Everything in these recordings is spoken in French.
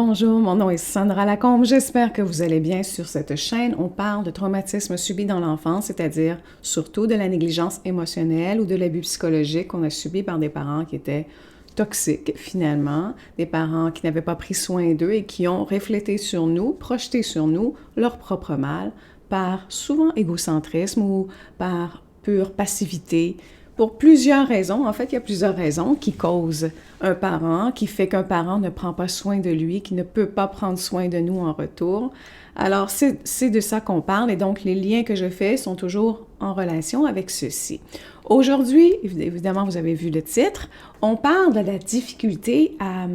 Bonjour, mon nom est Sandra Lacombe. J'espère que vous allez bien. Sur cette chaîne, on parle de traumatismes subis dans l'enfance, c'est-à-dire surtout de la négligence émotionnelle ou de l'abus psychologique qu'on a subi par des parents qui étaient toxiques finalement, des parents qui n'avaient pas pris soin d'eux et qui ont reflété sur nous, projeté sur nous leur propre mal par souvent égocentrisme ou par pure passivité. Pour plusieurs raisons, en fait, il y a plusieurs raisons qui causent un parent, qui fait qu'un parent ne prend pas soin de lui, qui ne peut pas prendre soin de nous en retour. Alors, c'est de ça qu'on parle et donc les liens que je fais sont toujours en relation avec ceci. Aujourd'hui, évidemment, vous avez vu le titre, on parle de la difficulté à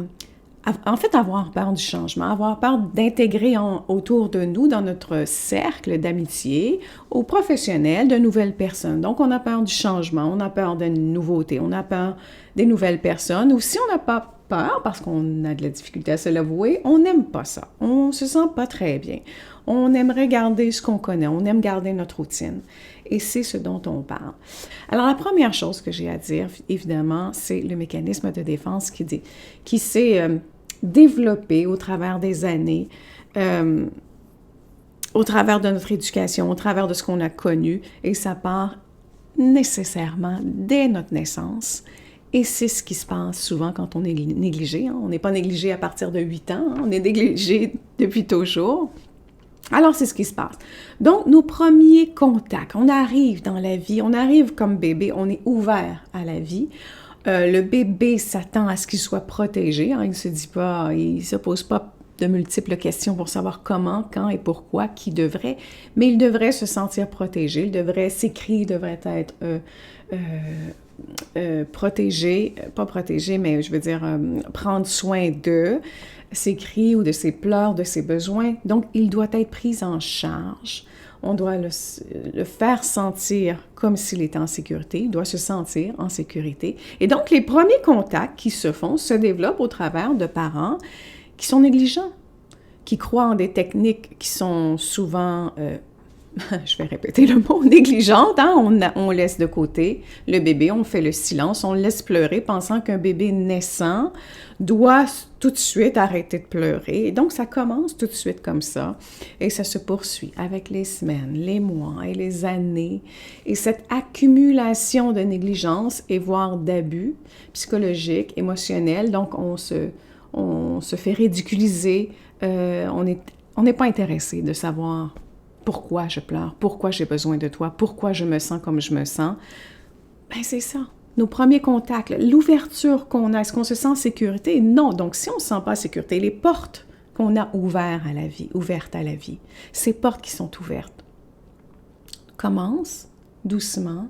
avoir peur du changement, avoir peur d'intégrer autour de nous, dans notre cercle d'amitié, aux professionnels, de nouvelles personnes. Donc, on a peur du changement, on a peur de nouveautés, on a peur des nouvelles personnes. Ou si on n'a pas peur, parce qu'on a de la difficulté à se l'avouer, on n'aime pas ça. On se sent pas très bien. On aimerait garder ce qu'on connaît, on aime garder notre routine. Et c'est ce dont on parle. Alors, la première chose que j'ai à dire, évidemment, c'est le mécanisme de défense qui s'est développé au travers des années, au travers de notre éducation, au travers de ce qu'on a connu, et ça part nécessairement dès notre naissance. Et c'est ce qui se passe souvent quand on est négligé. On n'est pas négligé à partir de 8 ans, on est négligé depuis toujours. Alors, c'est ce qui se passe. Donc, nos premiers contacts, on arrive dans la vie, on arrive comme bébé, on est ouvert à la vie. Le bébé s'attend à ce qu'il soit protégé. Hein, il ne se pose pas de multiples questions pour savoir comment, quand et pourquoi, qui devrait, mais il devrait se sentir protégé. Ses cris devraient être protégés, pas protégés, mais je veux dire prendre soin d'eux, ses cris ou de ses pleurs, de ses besoins. Donc, il doit être pris en charge. On doit le faire sentir comme s'il était en sécurité. Il doit se sentir en sécurité. Et donc, les premiers contacts qui se font se développent au travers de parents qui sont négligents, qui croient en des techniques qui sont souvent, je vais répéter le mot, négligentes. Hein? On laisse de côté le bébé, on fait le silence, on le laisse pleurer, pensant qu'un bébé naissant doit tout de suite arrêter de pleurer. Et donc, ça commence tout de suite comme ça. Et ça se poursuit avec les semaines, les mois et les années. Et cette accumulation de négligence et voire d'abus psychologiques, émotionnels, donc on se fait ridiculiser. On n'est pas intéressé de savoir pourquoi je pleure, pourquoi j'ai besoin de toi, pourquoi je me sens comme je me sens. Ben c'est ça. Nos premiers contacts, l'ouverture qu'on a, est-ce qu'on se sent en sécurité? Non. Donc, si on ne se sent pas en sécurité, les portes qu'on a ouvertes à la vie, ces portes qui sont ouvertes, commencent doucement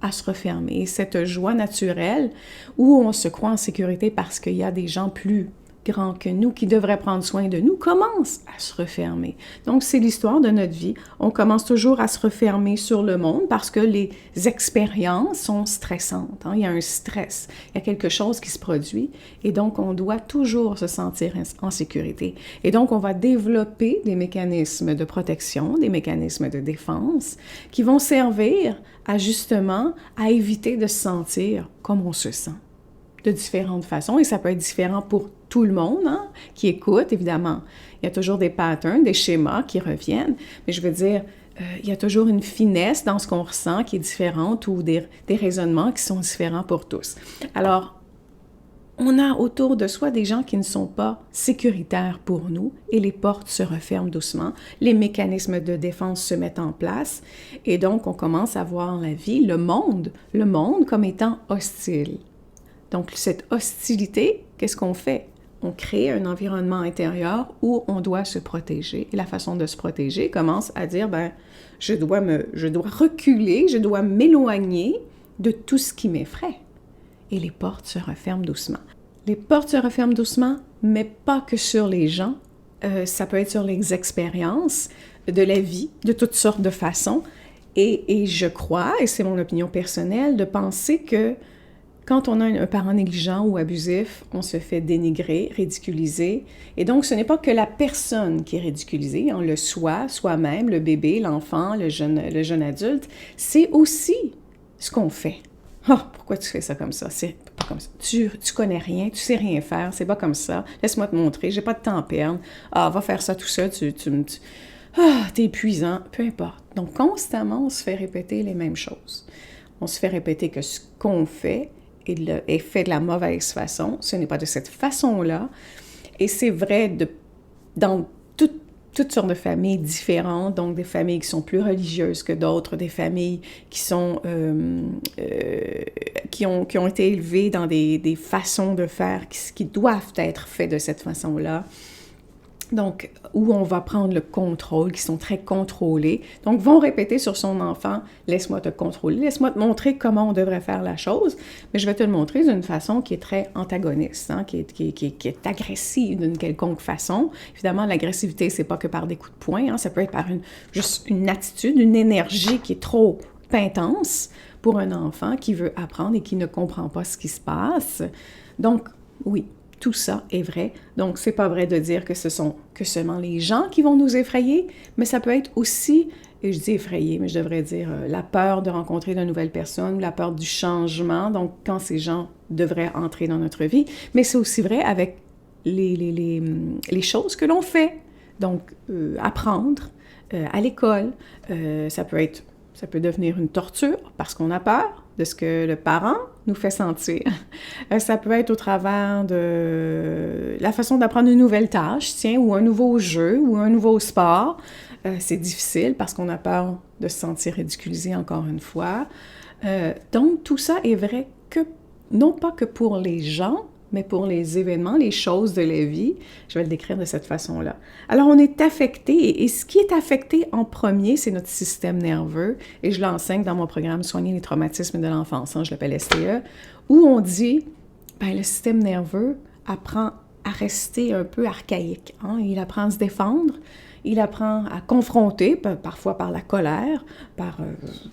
à se refermer. Et cette joie naturelle où on se croit en sécurité parce qu'il y a des gens plus grands que nous, qui devraient prendre soin de nous, commence à se refermer. Donc, c'est l'histoire de notre vie. On commence toujours à se refermer sur le monde parce que les expériences sont stressantes. Hein? Il y a un stress, il y a quelque chose qui se produit et donc on doit toujours se sentir en sécurité. Et donc, on va développer des mécanismes de protection, des mécanismes de défense qui vont servir à justement à éviter de se sentir comme on se sent de différentes façons et ça peut être différent pour tout le monde hein, qui écoute, évidemment. Il y a toujours des patterns, des schémas qui reviennent, mais je veux dire, il y a toujours une finesse dans ce qu'on ressent qui est différente ou des raisonnements qui sont différents pour tous. Alors, on a autour de soi des gens qui ne sont pas sécuritaires pour nous et les portes se referment doucement, les mécanismes de défense se mettent en place et donc on commence à voir la vie, le monde comme étant hostile. Donc, cette hostilité, qu'est-ce qu'on fait? On crée un environnement intérieur où on doit se protéger. Et la façon de se protéger commence à dire, je dois reculer, je dois m'éloigner de tout ce qui m'effraie. Et les portes se referment doucement. Les portes se referment doucement, mais pas que sur les gens. Ça peut être sur les expériences de la vie, de toutes sortes de façons. Et je crois, et c'est mon opinion personnelle, de penser que quand on a un parent négligent ou abusif, on se fait dénigrer, ridiculiser. Et donc, ce n'est pas que la personne qui est ridiculisée, hein, le soi-même, le bébé, l'enfant, le jeune adulte, c'est aussi ce qu'on fait. « Ah, pourquoi tu fais ça comme ça? » comme ça. Tu connais rien, tu sais rien faire, c'est pas comme ça. Laisse-moi te montrer, j'ai pas de temps à perdre. Ah, va faire ça tout ça, t'es épuisant, peu importe. Donc, constamment, on se fait répéter les mêmes choses. On se fait répéter que ce qu'on fait est fait de la mauvaise façon. Ce n'est pas de cette façon-là. Et c'est vrai dans toutes sortes de familles différentes, donc des familles qui sont plus religieuses que d'autres, des familles qui sont qui ont été élevées dans des façons de faire qui doivent être faites de cette façon-là. Donc, où on va prendre le contrôle, qui sont très contrôlés. Donc, vont répéter sur son enfant, « Laisse-moi te contrôler, laisse-moi te montrer comment on devrait faire la chose. » Mais je vais te le montrer d'une façon qui est très antagoniste, hein, qui est agressive d'une quelconque façon. Évidemment, l'agressivité, c'est pas que par des coups de poing, hein, ça peut être par juste une attitude, une énergie qui est trop intense pour un enfant qui veut apprendre et qui ne comprend pas ce qui se passe. Donc, oui. Tout ça est vrai. Donc, c'est pas vrai de dire que ce sont que seulement les gens qui vont nous effrayer, mais ça peut être aussi, et je dis effrayer, mais je devrais dire la peur de rencontrer de nouvelles personnes, la peur du changement, donc quand ces gens devraient entrer dans notre vie. Mais c'est aussi vrai avec les choses que l'on fait. Donc, apprendre à l'école, ça peut devenir une torture parce qu'on a peur de ce que le parent nous fait sentir. Ça peut être au travers de la façon d'apprendre une nouvelle tâche, tiens, ou un nouveau jeu, ou un nouveau sport. C'est difficile parce qu'on a peur de se sentir ridiculisé encore une fois. Donc, tout ça est vrai que, non pas que pour les gens, mais pour les événements, les choses de la vie, je vais le décrire de cette façon-là. Alors, on est affecté, et ce qui est affecté en premier, c'est notre système nerveux, et je l'enseigne dans mon programme « Soigner les traumatismes de l'enfance », hein, je l'appelle STE, où on dit, ben, le système nerveux apprend à rester un peu archaïque, hein, il apprend à se défendre, il apprend à confronter, parfois par la colère,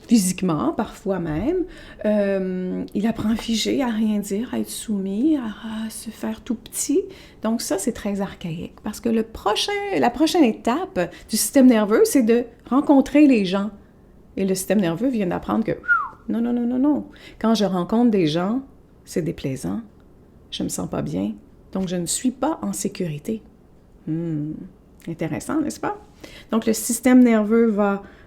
physiquement, parfois même. Il apprend à figer, à rien dire, à être soumis, à se faire tout petit. Donc ça, c'est très archaïque parce que la prochaine étape du système nerveux, c'est de rencontrer les gens. Et le système nerveux vient d'apprendre que non, non, non, non, non. Quand je rencontre des gens, c'est déplaisant. Je me sens pas bien. Donc, je ne suis pas en sécurité. Intéressant, n'est-ce pas? Donc, le système nerveux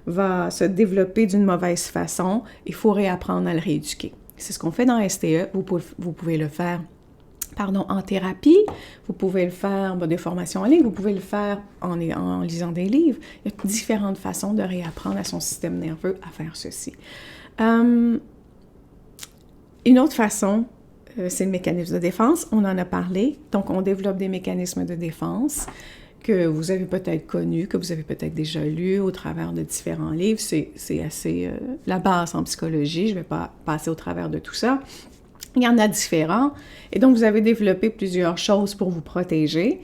va se développer d'une mauvaise façon. Il faut réapprendre à le rééduquer. C'est ce qu'on fait dans STE. Vous pouvez le faire en thérapie, vous pouvez le faire des formations en ligne, vous pouvez le faire en lisant des livres. Il y a différentes façons de réapprendre à son système nerveux à faire ceci. Une autre façon, c'est le mécanisme de défense. On en a parlé. Donc, on développe des mécanismes de défense que vous avez peut-être connus, que vous avez peut-être déjà lus au travers de différents livres. C'est assez la base en psychologie. Je ne vais pas passer au travers de tout ça. Il y en a différents. Et donc, vous avez développé plusieurs choses pour vous protéger.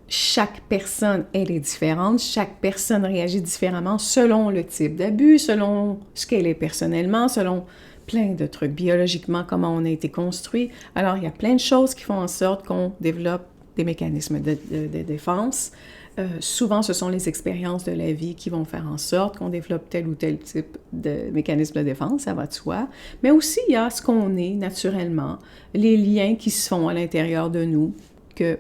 Chaque personne, elle est différente. Chaque personne réagit différemment selon le type d'abus, selon ce qu'elle est personnellement, selon plein de trucs biologiquement, comment on a été construit. Alors, il y a plein de choses qui font en sorte qu'on développe des mécanismes de défense. Souvent, ce sont les expériences de la vie qui vont faire en sorte qu'on développe tel ou tel type de mécanisme de défense, ça va de soi. Mais aussi, il y a ce qu'on est naturellement, les liens qui se font à l'intérieur de nous, que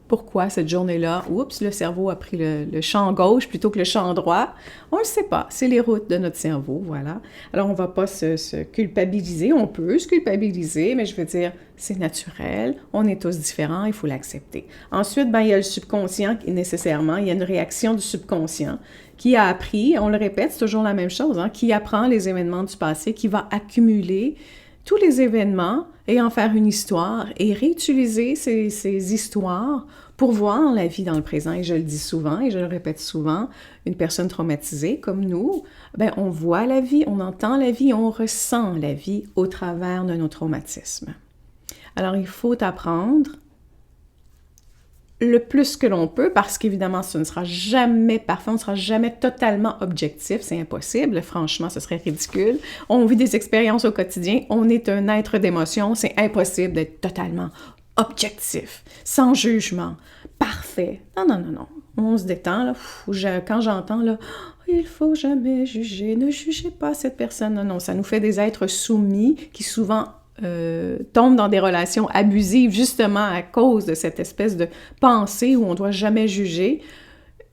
pourquoi cette journée-là, oups, le cerveau a pris le champ gauche plutôt que le champ droit. On ne le sait pas, c'est les routes de notre cerveau, voilà. Alors, on ne va pas se culpabiliser, on peut se culpabiliser, mais je veux dire, c'est naturel, on est tous différents, il faut l'accepter. Ensuite, il y a le subconscient, nécessairement, il y a une réaction du subconscient qui a appris, on le répète, c'est toujours la même chose, hein, qui apprend les événements du passé, qui va accumuler tous les événements et en faire une histoire et réutiliser ces histoires pour voir la vie dans le présent. Et je le dis souvent et je le répète souvent, une personne traumatisée comme nous, on voit la vie, on entend la vie, on ressent la vie au travers de nos traumatismes. Alors, il faut apprendre le plus que l'on peut, parce qu'évidemment, ce ne sera jamais parfait, on ne sera jamais totalement objectif, c'est impossible, franchement, ce serait ridicule. On vit des expériences au quotidien, on est un être d'émotion, c'est impossible d'être totalement objectif, sans jugement, parfait. Non, non, non, non, on se détend, là. Quand j'entends, là, il faut jamais juger, ne jugez pas cette personne, non, non, ça nous fait des êtres soumis qui souvent tombent dans des relations abusives justement à cause de cette espèce de pensée où on ne doit jamais juger.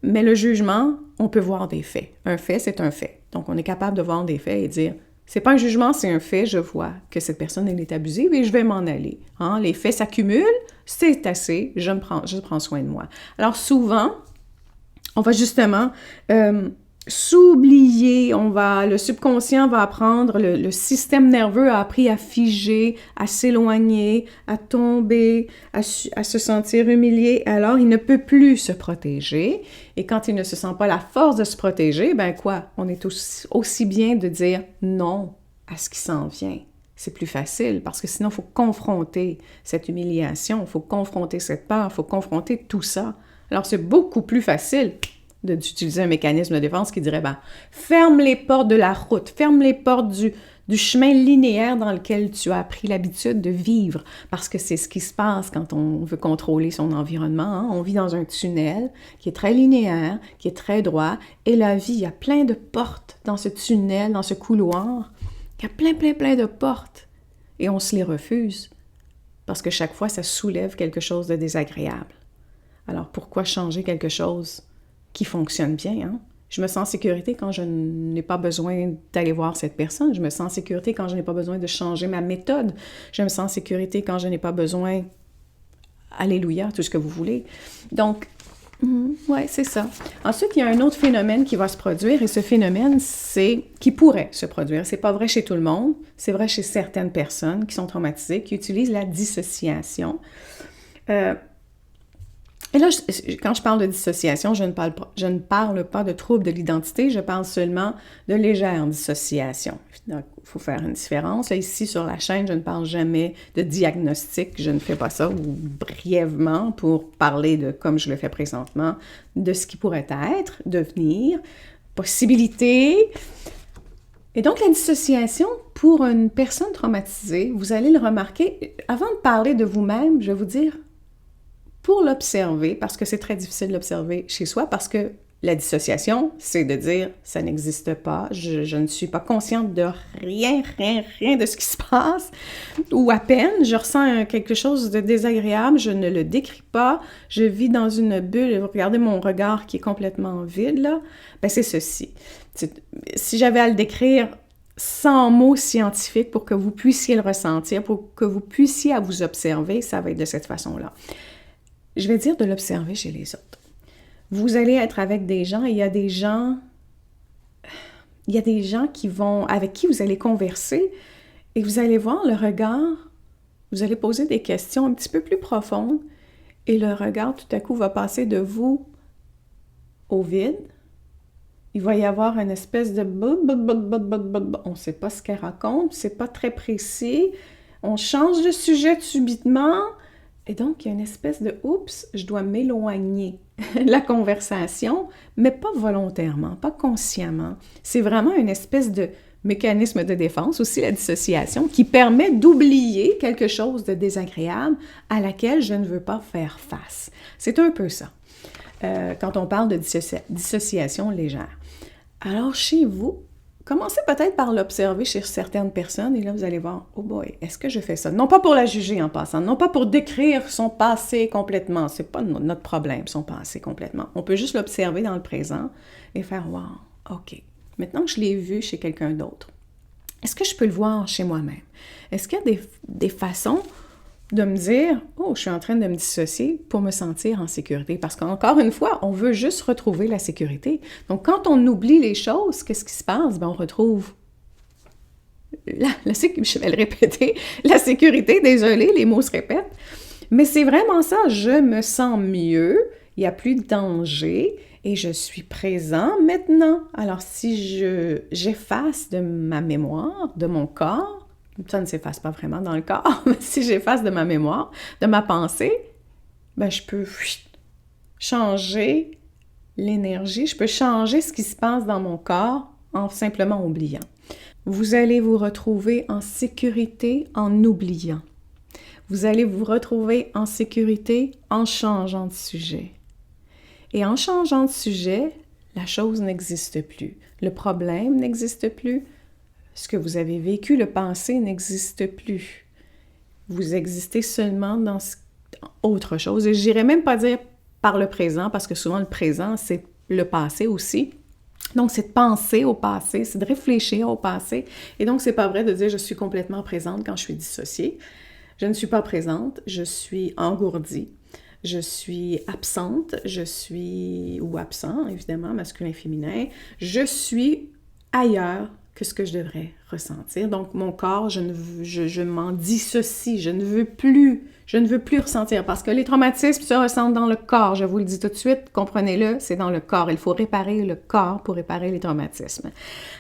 Mais le jugement, on peut voir des faits. Un fait, c'est un fait. Donc, on est capable de voir des faits et dire, c'est pas un jugement, c'est un fait, je vois que cette personne, elle est abusive et je vais m'en aller. Hein? Les faits s'accumulent, c'est assez, je prends soin de moi. Alors, souvent, on va justement s'oublier, le subconscient va apprendre, le système nerveux a appris à figer, à s'éloigner, à tomber, à se sentir humilié. Alors, il ne peut plus se protéger. Et quand il ne se sent pas la force de se protéger, ben quoi? On est aussi bien de dire non à ce qui s'en vient. C'est plus facile parce que sinon, il faut confronter cette humiliation, il faut confronter cette peur, il faut confronter tout ça. Alors, c'est beaucoup plus facile d'utiliser un mécanisme de défense qui dirait, ben, ferme les portes de la route, ferme les portes du chemin linéaire dans lequel tu as pris l'habitude de vivre, parce que c'est ce qui se passe quand on veut contrôler son environnement. Hein? On vit dans un tunnel qui est très linéaire, qui est très droit, et la vie, il y a plein de portes dans ce tunnel, dans ce couloir. Il y a plein de portes, et on se les refuse, parce que chaque fois, ça soulève quelque chose de désagréable. Alors, pourquoi changer quelque chose qui fonctionne bien, hein? Je me sens en sécurité quand je n'ai pas besoin d'aller voir cette personne. Je me sens en sécurité quand je n'ai pas besoin de changer ma méthode. Je me sens en sécurité quand je n'ai pas besoin... Alléluia, tout ce que vous voulez. Donc, ouais, c'est ça. Ensuite, il y a un autre phénomène qui va se produire, et ce phénomène, qui pourrait se produire. C'est pas vrai chez tout le monde. C'est vrai chez certaines personnes qui sont traumatisées, qui utilisent la dissociation. Et là, quand je parle de dissociation, je ne parle pas de trouble de l'identité, je parle seulement de légère dissociation. Donc, il faut faire une différence. Là, ici, sur la chaîne, je ne parle jamais de diagnostic, je ne fais pas ça, ou brièvement, pour parler de, comme je le fais présentement, de ce qui pourrait être, devenir, possibilité. Et donc, la dissociation, pour une personne traumatisée, vous allez le remarquer, avant de parler de vous-même, je vais vous dire, pour l'observer, parce que c'est très difficile de l'observer chez soi, parce que la dissociation, c'est de dire « ça n'existe pas, je ne suis pas consciente de rien de ce qui se passe », ou à peine, je ressens quelque chose de désagréable, je ne le décris pas, je vis dans une bulle, et vous regardez mon regard qui est complètement vide, là, ben c'est ceci. Si j'avais à le décrire sans mots scientifiques pour que vous puissiez le ressentir, pour que vous puissiez à vous observer, ça va être de cette façon-là. Je vais dire de l'observer chez les autres. Vous allez être avec des gens et il y a des gens avec qui vous allez converser et vous allez voir le regard, vous allez poser des questions un petit peu plus profondes et le regard tout à coup va passer de vous au vide. Il va y avoir une espèce de on ne sait pas ce qu'elle raconte, c'est pas très précis, on change de sujet subitement. Et donc, il y a une espèce de « oups, je dois m'éloigner » la conversation, mais pas volontairement, pas consciemment. C'est vraiment une espèce de mécanisme de défense, aussi la dissociation, qui permet d'oublier quelque chose de désagréable à laquelle je ne veux pas faire face. C'est un peu ça, quand on parle de dissociation légère. Alors, chez vous, commencez peut-être par l'observer chez certaines personnes et là, vous allez voir, oh boy, est-ce que je fais ça? Non pas pour la juger en passant, non pas pour décrire son passé complètement, c'est pas notre problème, son passé complètement. On peut juste l'observer dans le présent et faire, wow, ok, maintenant que je l'ai vu chez quelqu'un d'autre, est-ce que je peux le voir chez moi-même? Est-ce qu'il y a des façons de me dire, oh, je suis en train de me dissocier pour me sentir en sécurité. Parce qu'encore une fois, on veut juste retrouver la sécurité. Donc, quand on oublie les choses, qu'est-ce qui se passe? Ben, on retrouve je vais le répéter, la sécurité, désolé, les mots se répètent. Mais c'est vraiment ça, je me sens mieux, il n'y a plus de danger et je suis présent maintenant. Alors, si j'efface de ma mémoire, de mon corps, ça ne s'efface pas vraiment dans le corps, mais si j'efface de ma mémoire, de ma pensée, ben je peux changer l'énergie, je peux changer ce qui se passe dans mon corps en simplement oubliant. Vous allez vous retrouver en sécurité en oubliant. Vous allez vous retrouver en sécurité en changeant de sujet. Et en changeant de sujet, la chose n'existe plus. Le problème n'existe plus. Ce que vous avez vécu, le passé, n'existe plus. Vous existez seulement dans autre chose. Et je n'irais même pas dire par le présent, parce que souvent le présent, c'est le passé aussi. Donc, c'est de penser au passé, c'est de réfléchir au passé. Et donc, c'est pas vrai de dire je suis complètement présente quand je suis dissociée. Je ne suis pas présente, je suis engourdie, je suis absente, ou absent, évidemment, masculin et féminin. Je suis ailleurs que ce que je devrais ressentir. Donc, mon corps, je m'en dissocie, je ne veux plus ressentir parce que les traumatismes se ressentent dans le corps. Je vous le dis tout de suite, comprenez-le, c'est dans le corps. Il faut réparer le corps pour réparer les traumatismes.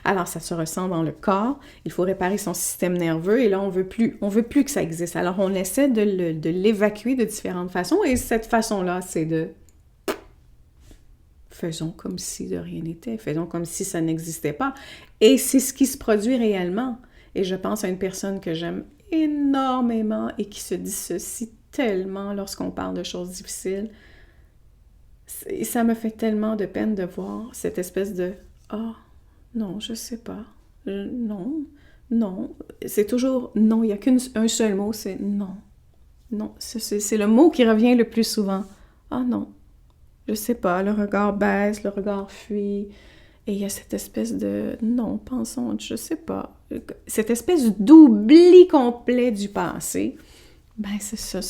Alors, ça se ressent dans le corps. Il faut réparer son système nerveux et là, on veut plus que ça existe. Alors, on essaie de l'évacuer de différentes façons et cette façon-là, c'est de faisons comme si de rien n'était, faisons comme si ça n'existait pas. Et c'est ce qui se produit réellement. Et je pense à une personne que j'aime énormément et qui se dissocie tellement lorsqu'on parle de choses difficiles. Et ça me fait tellement de peine de voir cette espèce de « Ah, oh, non, je sais pas. Non, non. » C'est toujours « non ». Il n'y a qu'un seul mot, c'est « non ». Non, c'est le mot qui revient le plus souvent. « Ah non. » Je sais pas, le regard baisse, le regard fuit, et il y a cette espèce de « non, pensons, je sais pas », cette espèce d'oubli complet du passé, ben c'est ça,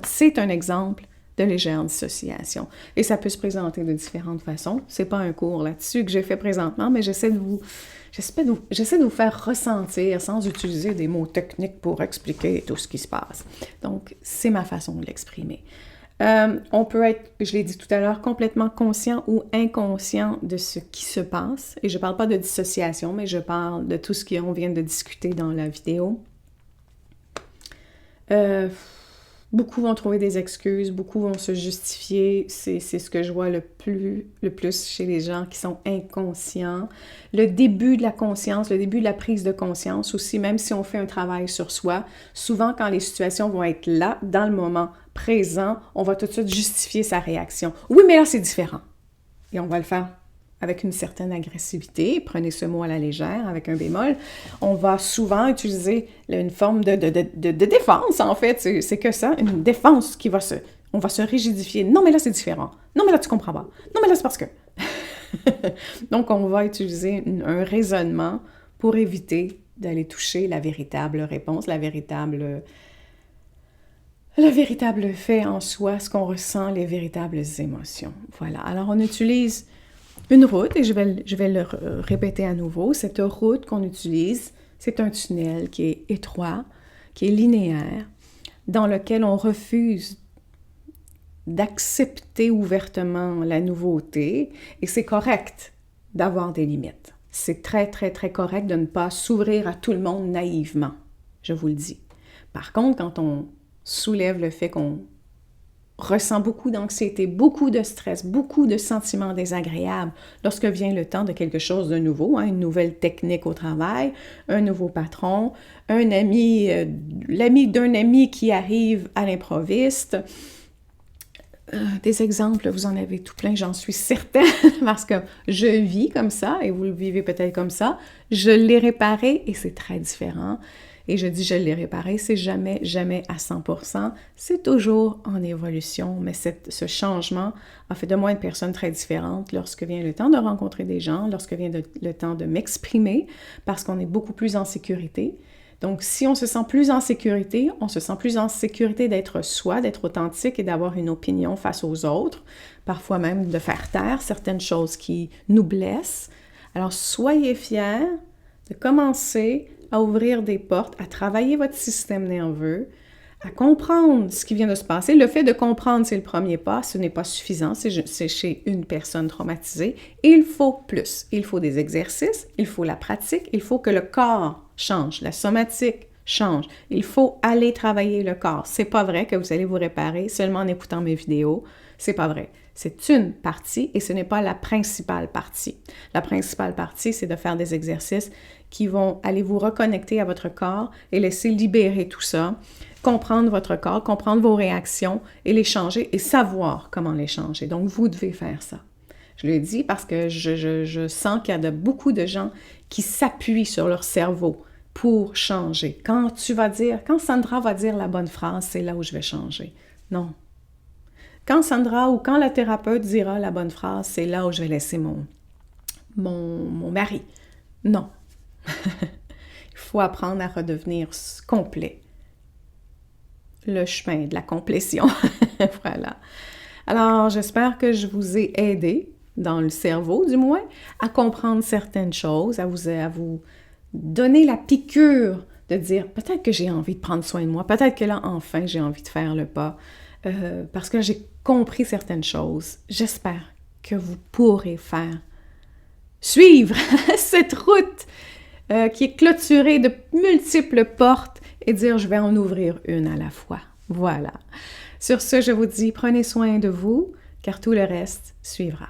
c'est un exemple de légère dissociation. Et ça peut se présenter de différentes façons. C'est pas un cours là-dessus que j'ai fait présentement, mais j'essaie de vous faire ressentir sans utiliser des mots techniques pour expliquer tout ce qui se passe. Donc, c'est ma façon de l'exprimer. On peut être, je l'ai dit tout à l'heure, complètement conscient ou inconscient de ce qui se passe. Et je ne parle pas de dissociation, mais je parle de tout ce qu'on vient de discuter dans la vidéo. Beaucoup vont trouver des excuses, beaucoup vont se justifier. C'est ce que je vois le plus chez les gens qui sont inconscients. Le début de la conscience, le début de la prise de conscience aussi, même si on fait un travail sur soi, souvent quand les situations vont être là, dans le moment présent, on va tout de suite justifier sa réaction. Oui, mais là, c'est différent. Et on va le faire avec une certaine agressivité. Prenez ce mot à la légère, avec un bémol. On va souvent utiliser une forme de défense, en fait. C'est que ça, une défense qui va on va se rigidifier. Non, mais là, c'est différent. Non, mais là, tu comprends pas. Non, mais là, c'est parce que... Donc, on va utiliser un raisonnement pour éviter d'aller toucher la véritable réponse, le véritable fait en soi, ce qu'on ressent, les véritables émotions. Voilà. Alors, on utilise une route, et je vais le répéter à nouveau. Cette route qu'on utilise, c'est un tunnel qui est étroit, qui est linéaire, dans lequel on refuse d'accepter ouvertement la nouveauté, et c'est correct d'avoir des limites. C'est très, très, très correct de ne pas s'ouvrir à tout le monde naïvement, je vous le dis. Par contre, quand on soulève le fait qu'on ressent beaucoup d'anxiété, beaucoup de stress, beaucoup de sentiments désagréables lorsque vient le temps de quelque chose de nouveau, une nouvelle technique au travail, un nouveau patron, un ami, l'ami d'un ami qui arrive à l'improviste. Des exemples, vous en avez tout plein, j'en suis certaine, parce que je vis comme ça, et vous le vivez peut-être comme ça. Je l'ai réparé, et c'est très différent. Et je dis je l'ai réparé, c'est jamais à 100%. C'est toujours en évolution, mais ce changement a fait de moi une personne très différente lorsque vient le temps de rencontrer des gens, lorsque vient le temps de m'exprimer, parce qu'on est beaucoup plus en sécurité. Donc, si on se sent plus en sécurité, on se sent plus en sécurité d'être soi, d'être authentique et d'avoir une opinion face aux autres, parfois même de faire taire certaines choses qui nous blessent. Alors, soyez fiers de commencer à ouvrir des portes, à travailler votre système nerveux, à comprendre ce qui vient de se passer. Le fait de comprendre, c'est le premier pas, ce n'est pas suffisant, c'est chez une personne traumatisée. Il faut plus. Il faut des exercices, il faut la pratique, il faut que le corps change, la somatique change. Il faut aller travailler le corps. C'est pas vrai que vous allez vous réparer seulement en écoutant mes vidéos. C'est pas vrai. C'est une partie et ce n'est pas la principale partie. La principale partie, c'est de faire des exercices qui vont aller vous reconnecter à votre corps et laisser libérer tout ça, comprendre votre corps, comprendre vos réactions et les changer et savoir comment les changer. Donc, vous devez faire ça. Je le dis parce que je sens qu'il y a beaucoup de gens qui s'appuient sur leur cerveau pour changer. Quand Sandra va dire la bonne phrase, c'est là où je vais changer. Non. Quand Sandra ou quand la thérapeute dira la bonne phrase, c'est là où je vais laisser mon mari. Non. Il faut apprendre à redevenir complet. Le chemin de la complétion. Voilà. Alors, j'espère que je vous ai aidé, dans le cerveau du moins, à comprendre certaines choses, à vous donner la piqûre de dire peut-être que j'ai envie de prendre soin de moi, peut-être que là, enfin, j'ai envie de faire le pas, parce que j'ai compris certaines choses. J'espère que vous pourrez suivre cette route qui est clôturée de multiples portes et dire je vais en ouvrir une à la fois. Voilà. Sur ce, je vous dis prenez soin de vous, car tout le reste suivra.